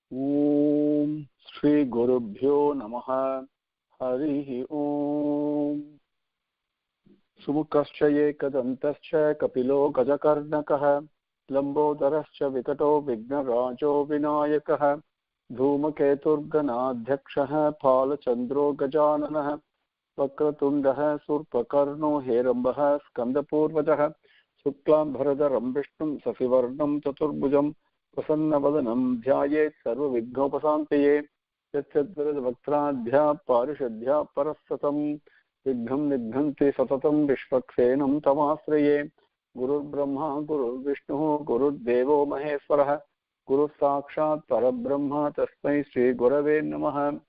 Om Shri Gurubhyo Namaha Harihi Om Sumukascha Ekadantascha Kapilo Gajakarnakaha Lambodarascha Vikato Vignarajo Vinayakaha Dhumaketurganadhyakshaha Palachandro Gajananaha Vakratundaha Surpakarno Herambaha Skandapurvajaha Suklam Bharadaram Vishnum Safivarnam Chaturbhujam Prasanna Dhyayet Sarva Vignopasantaye Yatsadvaradvaktradhya Parishadhya Parasatam Vigham Nidhanti Satatam Vishvaksenam Tamasraye Guru Brahma Guru Vishnu Guru Devo Maheswaraha Guru Sakshat Parabrahma Tasmai Sri Gurave Namaha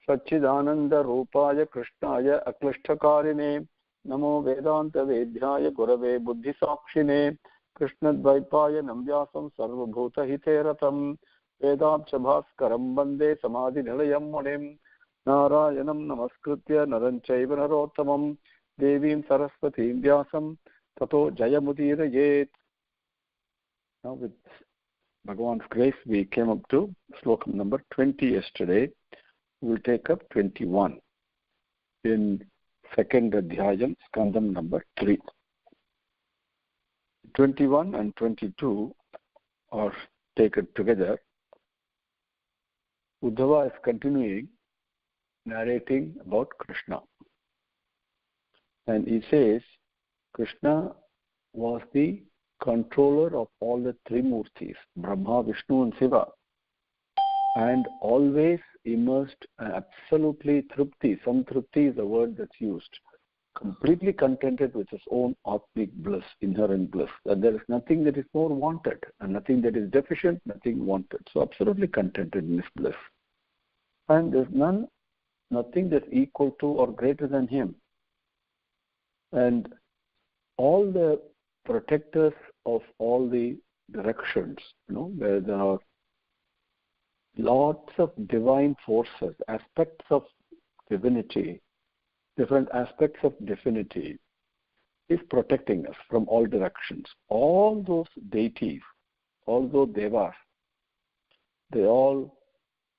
Satchidananda Rupaya Krishnaya Aklishtakarine Namo Vedanta Vedhyaya Gurave Buddhi Sakshine Krishna Dvaipaya Namvyasam Sarvabhuta Hiteratam Vedabcha Bhaskaram Bande Samadhi Nilayam Munim Narayanam Namaskritya Naranchaiva Narottamam Devim Saraswatim Vyasam Tato Jayamudirayet. Now with Bhagavan's grace we came up to Slokam number 20 yesterday. We will take up 21 in second Adhyayam, Skandam number 3. 21 and 22 are taken together. Uddhava is continuing narrating about Krishna. And he says Krishna was the controller of all the three murtis, Brahma, Vishnu and Shiva, and always immersed absolutely tripti. Samtripti is the word that's used. Completely contented with his own atmic bliss, inherent bliss. That there is nothing that is more wanted and nothing that is deficient, nothing wanted. So absolutely contented in his bliss. And there's nothing that's equal to or greater than him. And all the protectors of all the directions, where there are lots of divine forces, aspects of divinity, different aspects of divinity, is protecting us from all directions. All those deities, all those devas, they all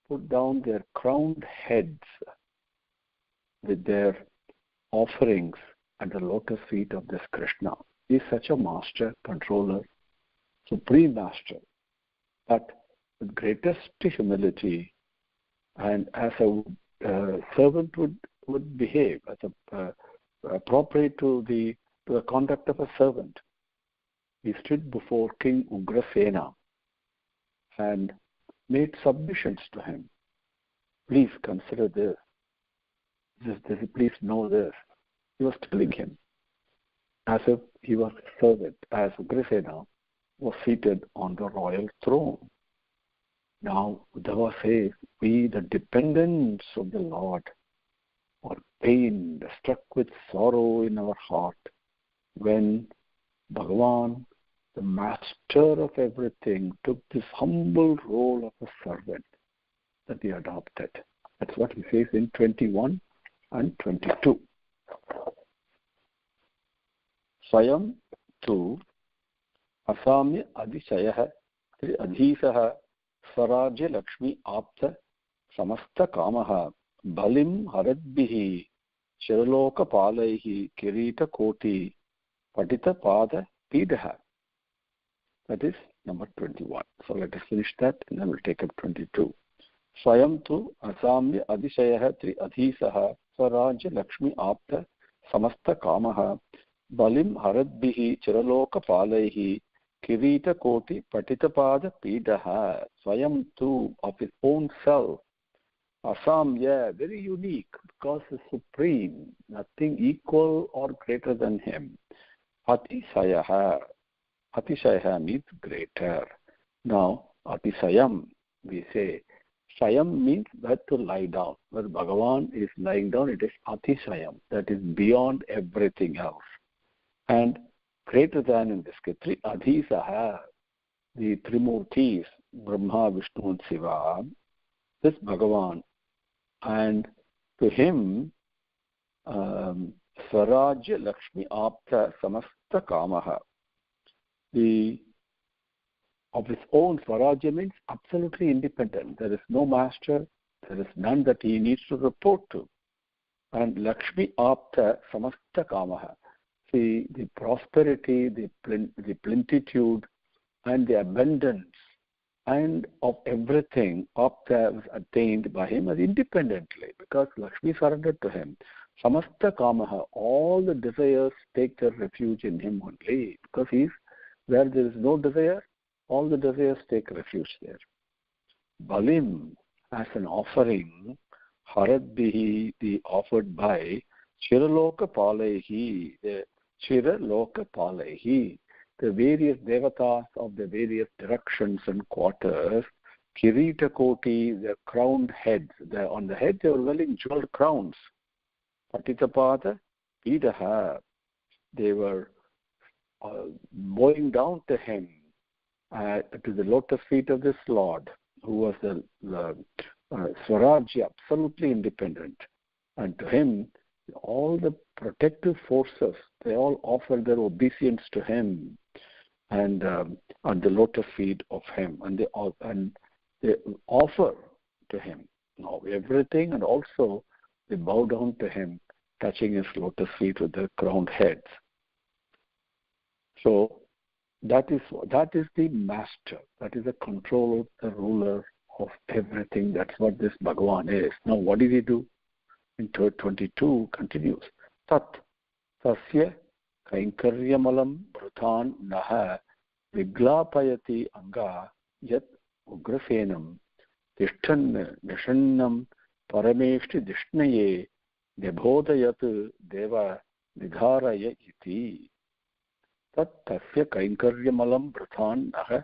put down their crowned heads with their offerings at the lotus feet of this Krishna. He is such a master, controller, supreme master, but with greatest humility and as a servant would behave, as appropriate to the conduct of a servant. He stood before King Ugrasena and made submissions to him. Please consider this. Please know this. He was telling him as if he was a servant, as Ugrasena was seated on the royal throne. Now Uddhava says, we, the dependents of the Lord, are pained, struck with sorrow in our heart when Bhagavan, the master of everything, took this humble role of a servant that he adopted. That's what he says in 21 and 22. Swayam tu asamya adishayah tri adhisaha Swarajya Lakshmi Apta Samasta Kamaha Balim Haradbihi Shiraloka Palaihi Kirita Koti Patita Pada Pidaha. That is number 21. So let us finish that and then we'll take up 22. Swayam tu asamya adishayah tri adhisaha Swarajya Lakshmi Apta Samasta Kamaha Balim Haradbihi Shiraloka Palaihi Kirita Koti Patitapada Pidaha. Swayam tu, of his own self. Asamya, very unique because he's supreme, nothing equal or greater than him. Atishayaha. Atishayaha means greater. Now, Atisayam, we say. Shayam means that to lie down. Where Bhagavan is lying down, it is Atishayam. That is beyond everything else. And greater than in this case, three adhisaha, the Trimurtis, Brahma, Vishnu and Shiva, this Bhagavan, and to him, Swarajya Lakshmi Apta Samasta Kamaha, the of his own. Swarajya means absolutely independent. There is no master. There is none that he needs to report to. And Lakshmi Apta Samasta Kamaha. See, the prosperity, the plenitude, and the abundance, and of everything, Apta was attained by him as independently, because Lakshmi surrendered to him. Samasta Kamaha, all the desires take their refuge in him only, because he's where there is no desire, all the desires take refuge there. Balim, as an offering, Haradbihi, the offered by Chiraloka Palehi, the Chiraloka Palehi, the various devatas of the various directions and quarters, Kirita Koti, the crowned heads. On the head they were wearing jeweled crowns. Patitapada, Pidaha, they were bowing down to him, to the lotus feet of this Lord, who was the Swarajya, absolutely independent. And to him, all the protective forces, they all offer their obeisance to him, and at the lotus feet of him, and they offer to him now everything, and also they bow down to him, touching his lotus feet with their crowned heads. So that is the master, that is the controller, the ruler of everything. That's what this Bhagavan is. Now what did he do? In 22 continues. Tat Sathya Kainkaryamalam Bhrutan Naha Viglapayati Anga Yat Ugrafenam Tishtan Nishannam Parameshti Dishnaye Nebodayat Deva Nidharaya Iti. Tat Tasya Kainkaryamalam Bhrutan Naha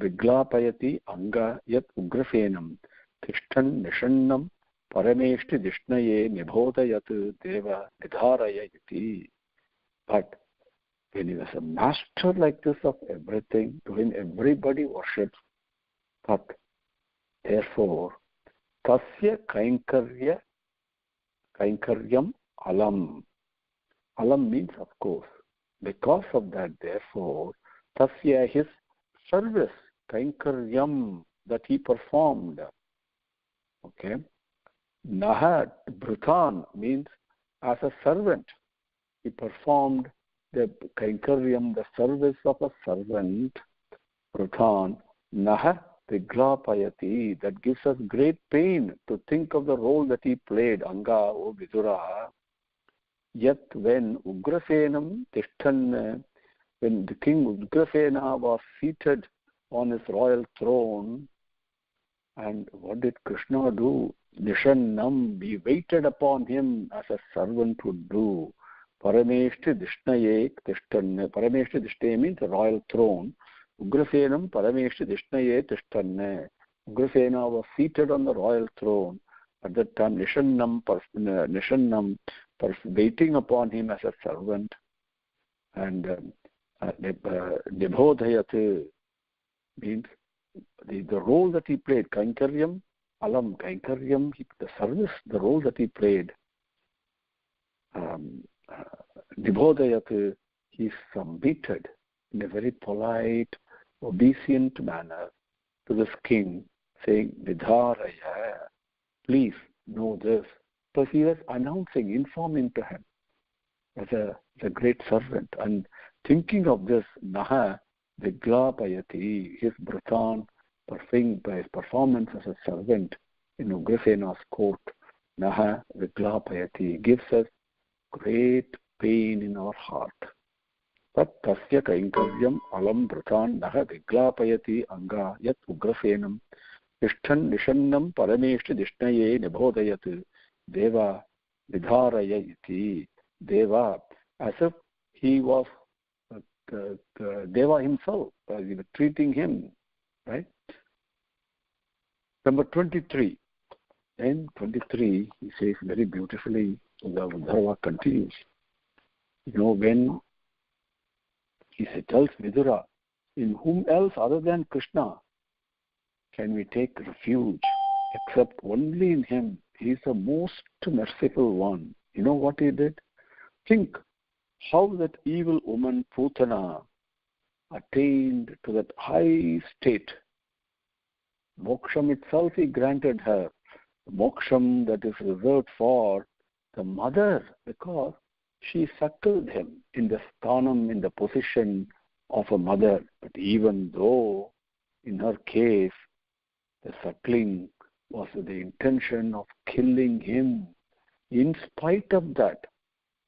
Viglapayati Anga Yat Ugrafenam Tishtan Nishannam Parameshti Dishnaye Nibhodayat Deva Nidharaya Iti. But when he was a master like this of everything, to him everybody worships, but therefore, Tasya Kainkaryam Alam. Alam means, of course, because of that, therefore, Tasya, his service, Kainkaryam, that he performed. Okay? Naha, Bhrutan, means as a servant. He performed the Kainkaryam, the service of a servant. Bhrutan, Naha Viglapayati, that gives us great pain to think of the role that he played, Anga, O Vidura. Yet when Ugrasenam Tishtan, when the king Ugrasena was seated on his royal throne, and what did Krishna do? Nishannam, he waited upon him as a servant would do. Parameshti Dishnaye Tishtanne. Parameshti Dishnaye means a royal throne. Ugrasenam Parameshti Dishnaye Tishtanne. Ugrasena was seated on the royal throne. At that time, Nishannam, waiting upon him as a servant. And Nibhodayat means the role that he played, Kainkaryam, Alam, Kainkaryam, the service, the role that he played. Nibhodayat, he submitted in a very polite, obedient manner to this king, saying, Vidharaya, please know this. So he was announcing, informing to him as a great servant, and thinking of this, Naha Viglapayati, his Bhrutan, by his performance as a servant in Ugrasena's court, Naha Viglapayati, gives us great pain in our heart. Tat Tasya Kainkaryam Alam Bhrutan Naha Viglapayati Anga Yat Ugrasenam Tishtan Nishannam Parameshti Dishnaye Nibhodayat Deva Vidharaya Iti. Deva, as if he was Deva himself, he was treating him, right? Number 23. In 23, he says very beautifully, the Dharma continues. You know, when he tells Vidura, in whom else other than Krishna can we take refuge except only in him? He is the most merciful one. You know what he did? Think how that evil woman Putana attained to that high state. Moksham itself he granted her. Moksham that is reserved for the mother, because she suckled him in the sthanam, in the position of a mother. But even though in her case the suckling was with the intention of killing him, in spite of that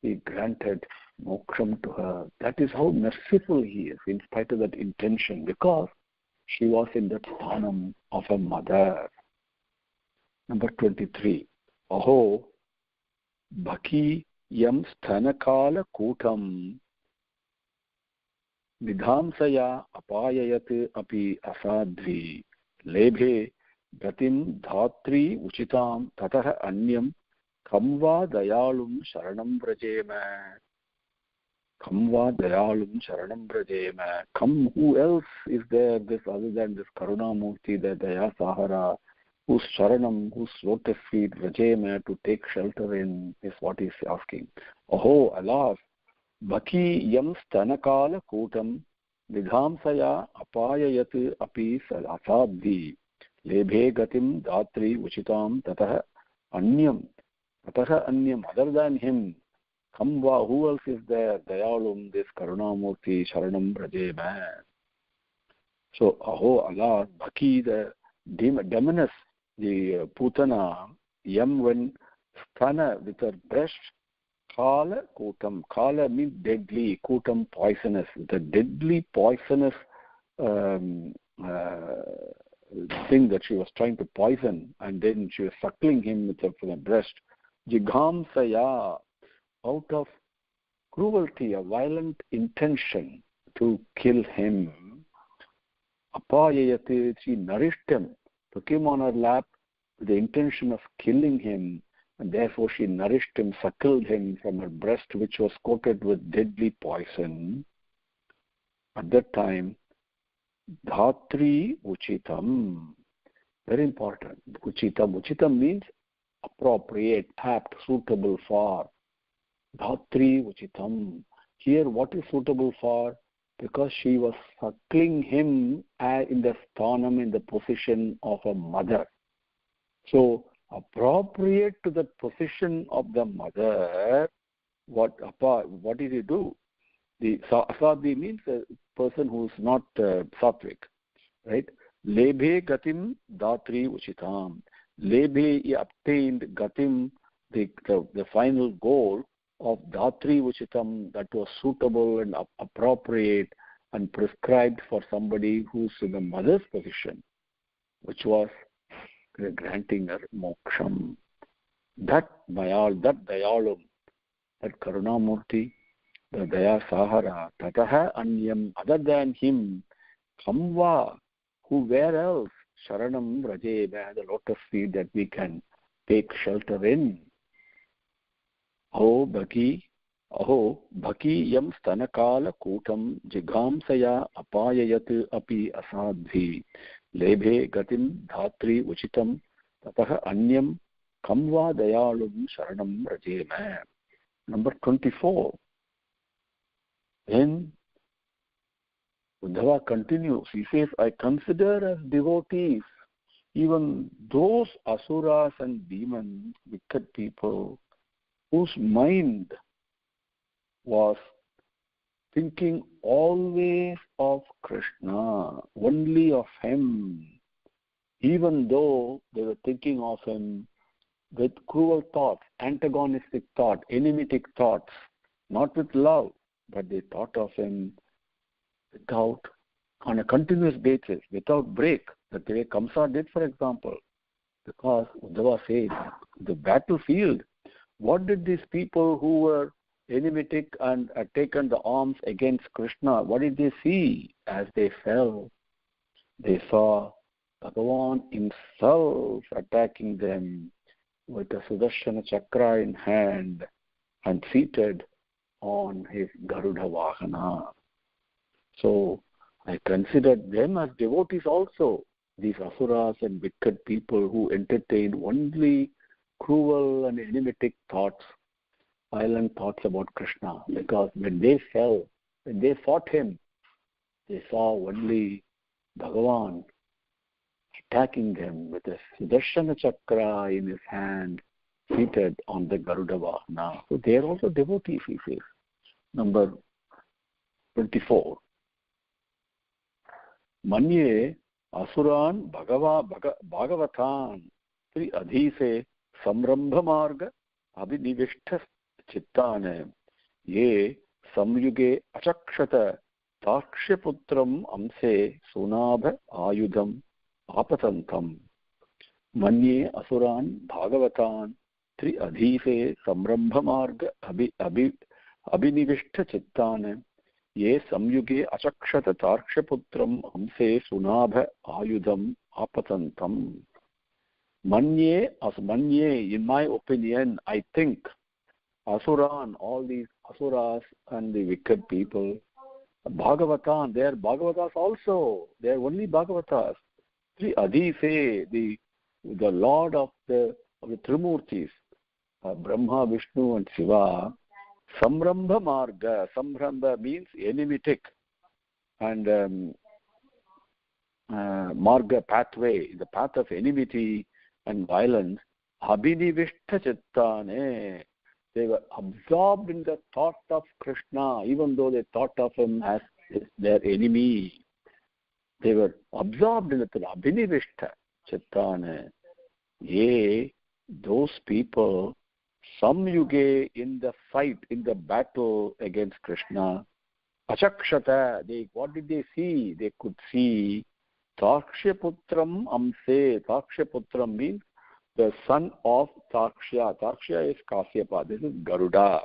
he granted moksham to her. That is how merciful he is, in spite of that intention, because she was in that sthanam of a mother. Number 23. Aho bhaki yam sthanakala kutam nidhamsaya apayayat api asadvi lebhe gatim dhatri uchitam tatah anyam kamva dayalum sharanam vrajema. Kamva dayalum sharanam vrajema. Come, who else is there this other than this Karunamurti, the Daya Sahara, whose sharanam, whose lotus feet vrajema, to take shelter in, is what he's asking. Aho, alas, bhaki yam stanakala kutam nidhamsaya apayayat api asadhi lebhe gatim dhatri uchitam tatah anyam. Tatah anyam, other than him. Kamva, who else is there? Dayalum, this Karunamurti, Sharanam Brajema. So, aho, alas, bhaki, the demoness, the Putana, yam, when sthana, with her breast, kala kutam. Kala means deadly, kutam poisonous. The deadly poisonous thing that she was trying to poison, and then she was suckling him with her breast. Jighamsaya, out of cruelty, a violent intention to kill him. Apayayati, she nourished him, took him on her lap with the intention of killing him, and therefore she nourished him, suckled him from her breast, which was coated with deadly poison. At that time, dhatri uchitam, very important. Uchitam. Uchitam means appropriate, apt, suitable for. Dhatri uchitam. Here, what is suitable for? Because she was suckling him in the sthanam, in the position of a mother. So, appropriate to the position of the mother, what did he do? The asadhi means a person who is not sattvic, right? Lebhe gatim dhatri uchitam. Lebhe, he obtained gatim, the final goal of dhatri uchitam, that was suitable and appropriate and prescribed for somebody who's in the mother's position, which was granting her moksham. That dayalum, that Karunamurti, the Daya Sahara, tataha anyam, other than him, kamva, where else? Sharanam Rajeba, the lotus feet that we can take shelter in. Aho bhaki yam stanakala kutam jighamsaya apayayat api asadhi lebhe gatim dhatri uchitam tatah anyam kamva dayalum sharanam rajema. Number 24. Then Uddhava continues. He says, I consider as devotees even those asuras and demons, wicked people, whose mind was thinking always of Krishna, only of him, even though they were thinking of him with cruel thoughts, antagonistic thoughts, enemitic thoughts, not with love, but they thought of him on a continuous basis, without break, that the way Kamsa did, for example. Because Uddhava said, the battlefield, what did these people who were enemitic and had taken the arms against Krishna, what did they see as they fell? They saw Bhagavan himself attacking them with a Sudarshana Chakra in hand and seated on his Garuda Vahana. So I considered them as devotees also, these asuras and wicked people who entertained only cruel and enemitic thoughts, violent thoughts about Krishna. Because when they fell, when they fought him, They saw only Bhagavan attacking them with a Sudarshana Chakra in his hand, seated on the Garuda Vahana. So they are also devotees, he says. Number 24. Manye Asuran Bhagavatan Tri Adhise Samrambha Marga Abhinivishta Chittane Ye Samyuge Achakshata Takshaputram Amse Sunabha Ayudham Apatantam Manye Asuran Bhagavatan Tri Adhise Samrambha Marga Abhinivishta Chittane Ye Samyuge Achakshata Tarkshaputram Amse Sunabha Ayudham Apatantam. Manye, in my opinion, I think, Asuran, all these Asuras and the wicked people, Bhagavatan, they are Bhagavatas also. They are only Bhagavatas. Sri Adhise, the Lord of the Trimurtis, Brahma, Vishnu and Shiva, Samrambha Marga. Samrambha means enemitic, and Marga, pathway, the path of enmity and violence. Abhinivishta Chittane. They were absorbed in the thought of Krishna, even though they thought of him as their enemy. They were absorbed in the Abhinivishta Chittane. Ye, those people, Samyuge, in the fight, in the battle against Krishna, Achakshata, what did they see? They could see Takshaputram Amse. Takshaputram means the son of Takshya. Takshya is Kasyapa. This is Garuda.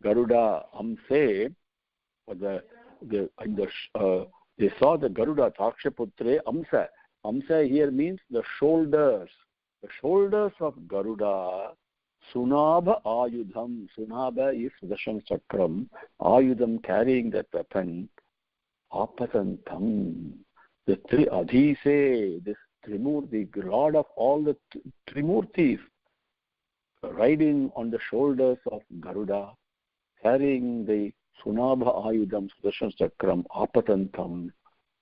Garuda Amse, they saw the Garuda, Takshaputre Amsa. Amsa here means the shoulders. The shoulders of Garuda. Sunabha Ayudham. Sunabha is Sudarshan Chakram. Ayudham, carrying that weapon. Apatantam. The Adhise, this Trimurti, the Lord of all the Trimurtis, riding on the shoulders of Garuda, carrying the Sunabha Ayudham, Sudarshan Chakram, Apatantam,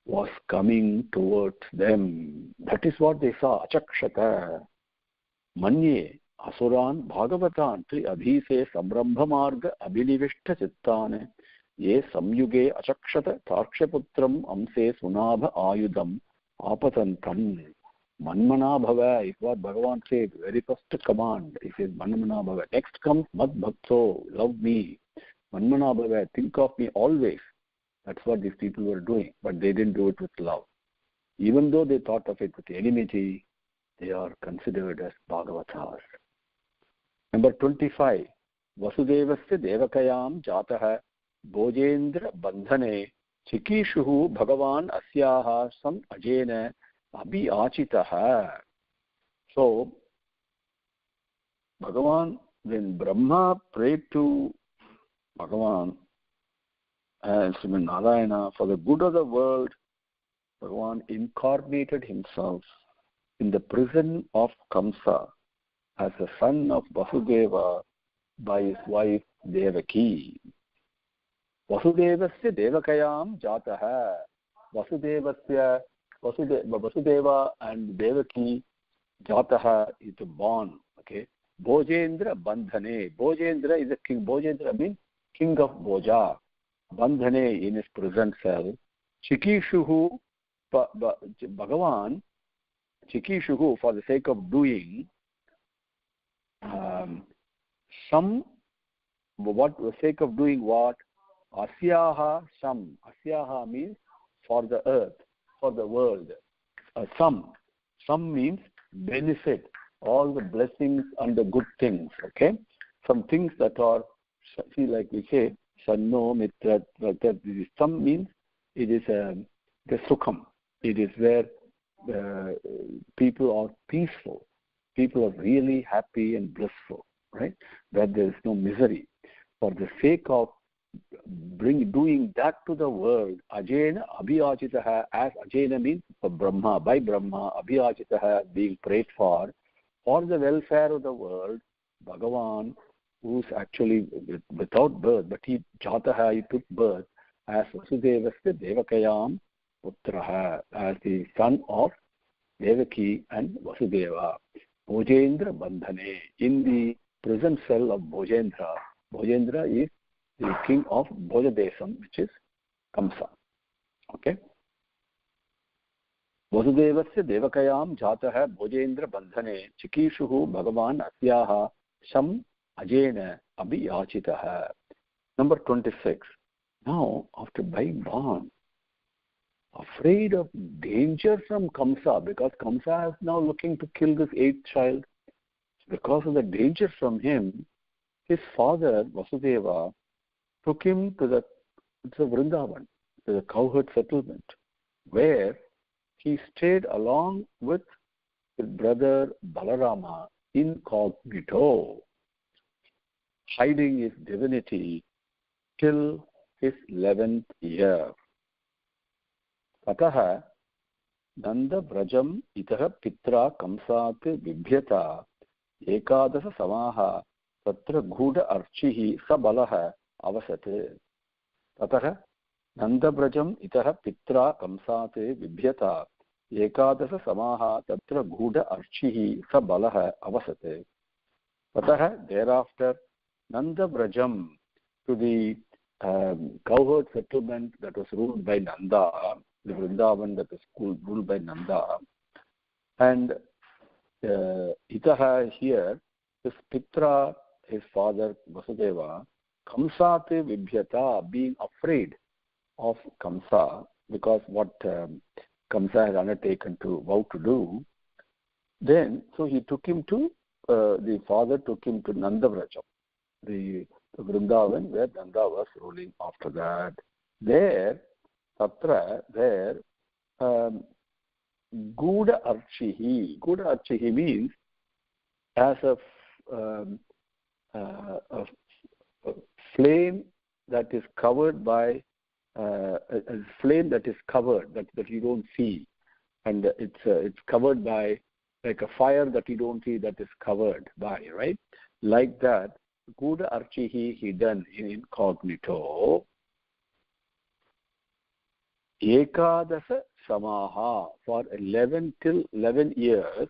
was coming towards them. That is what they saw. Achakshata. Manye Asuran Bhagavatan Tri Adhise Samrambha Marga Abhinivishta Chittane Ye Samyuge Achakshata Tarkshaputram Amse Sunabha Ayudham Apatantam. Manmana Bhava is what Bhagavan said, very first command. He says Manmana Bhava. Next comes Mad Bhakto, love me. Manmana Bhava, think of me always. That's what these people were doing, but they didn't do it with love. Even though they thought of it with enmity, they are considered as Bhagavatas. Number 25. Vasudevasya Devakayam Jataha Bhojendra Bandhane Chikishuhu Bhagavan Asyaha Sam Ajena Abhiachitaha. So, Bhagavan, when Brahma prayed to Bhagavan and Srimad Narayana for the good of the world, Bhagavan incarnated himself in the prison of Kamsa as the son of Vasudeva by his wife Devaki. Vasudevasya Devakayam Jataha. Vasudeva and Devaki Jataha is born. Okay. Bhojendra Bandhane. Bhojendra is a king. Bhojendra means king of Bhoja. Bandhane, in his prison cell. Chikishuhu, Bhagavan, Chikishuhu, for the sake of doing what for the sake of doing what? Asyaha Sam. Asyaha means for the earth, for the world. Sam means benefit, all the blessings and the good things. Okay, some things that are, see, like we say, Sanno Mitra. Sam means it is the Sukham. It is where people are peaceful. People are really happy and blissful, right? Where there is no misery. For the sake of doing that to the world, Ajena Abhyachitaha, as Ajena means for Brahma, by Brahma, Abhyachitaha, being prayed for the welfare of the world, Bhagavan, who's actually without birth, but he took birth, as Vasudevasya Devakayam Putraha, as the son of Devaki and Vasudeva. Bhojendra Bandhane, in the prison cell of Bhojendra. Bhojendra is the king of Bhojadesam, which is Kamsa. Okay. Vasudevasya Devakayam Jataha Bhojendra Bandhane Chikishuhu Bhagavan Asyaha Sham Ajena Abhiyachitaha. Number 26. Now, after being born, afraid of danger from Kamsa, because Kamsa is now looking to kill this 8th child. Because of the danger from him, his father, Vasudeva, took him to the Vrindavan, to the cowherd settlement, where he stayed along with his brother Balarama incognito, hiding his divinity till his 11th year. Tataha Nanda Brajam Itaha Pitra Kamsat Vibhyata Ekadasa Samaha Tatra Ghuda Archihi Sabalaha Avasate. Tataha Nanda Brajam Itaha Pitra Kamsat Vibhyata Ekadasa Samaha Tatra Ghuda Archihi Sabalaha Avasate. Tataha, thereafter, Nanda Brajam, to the cowherd settlement that was ruled by Nanda, the Vrindavan that was ruled by Nanda. And Itaha here, his Pitra, his father Vasudeva, Kamsate Vibhyata, being afraid of Kamsa, because what Kamsa had undertaken to vow to do, then, so he took him to, the father took him to Nandavrajam, the Vrindavan, where Nanda was ruling after that. There, Tatra, there, Guda Archihi. Guda Archihi means as a flame that is covered by, a flame that is covered, that you don't see. And it's covered by, like a fire that you don't see, that is covered by, right? Like that, Guda Archihi, hidden in incognito. Ekadasa Samaha, for 11 till 11 years,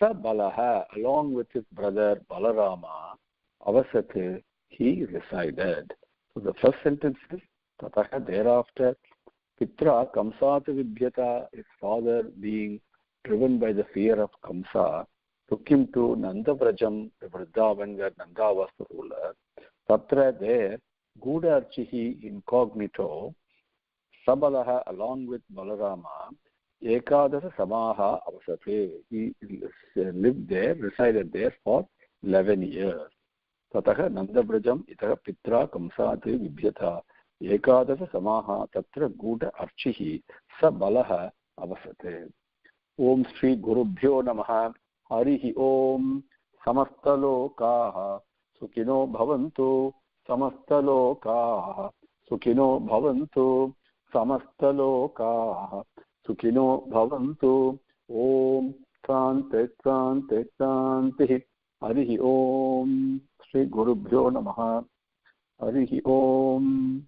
Sabalaha, along with his brother Balarama, Avasate, he resided. So the first sentence is, Tataha, thereafter, Pitra Kamsata Vibhyata, his father being driven by the fear of Kamsa, took him to Nandavrajam, the Vrindavan, where Nanda was the ruler. Tatra, there, Guda Archihi, incognito, Sabalaha, along with Balarama, Ekadasa Samaha Avasate, he lived there, resided there for 11 years. Tataha Nandavrajam itaha Pitra Kamsate Vibhyata Ekadasa Samaha Tatra Guda Archihi Sabalaha Avasate. Om Shri Gurubhyo Namaha. Harihi Om. Samastalokaha Sukhino Bhavantu. Samastalokaha Sukhino Bhavantu. Samastalokaha Sukhino Bhavantu. Om Sante Sante Sante. Harihi Om. Shri Gurubhyo Namaha. Harihi Om.